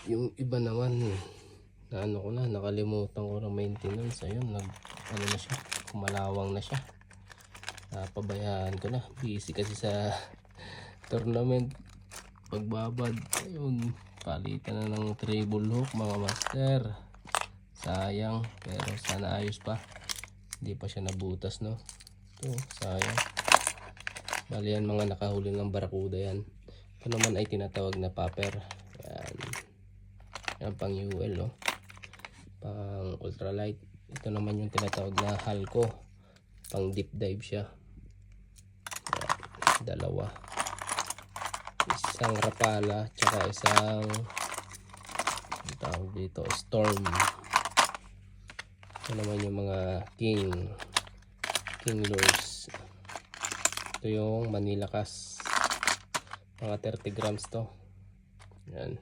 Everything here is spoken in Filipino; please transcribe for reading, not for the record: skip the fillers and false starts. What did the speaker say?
Yung iba naman na ano ko na, nakalimutan ko ng maintenance. Ayun, ano na siya, kumalawang na siya. Pabayaan ko na, busy kasi sa tournament, pagbabad. Ayun, palitan na ng treble hook mga master. Sayang, pero sana ayos pa, hindi pa siya nabutas, no? Ito, sayang. Bali yan, mga nakahuli ng barakuda yan. Ito naman ay tinatawag na popper. Yan, yan pang UL, no? Pang ultralight. Ito naman yung tinatawag na halco, pang deep dive siya. Yan, dalawa, isang rapala tsaka isang tawag dito, storm. Ito naman yung mga king lures. Ito yung Manila Cast, mga 30 grams to. Yan.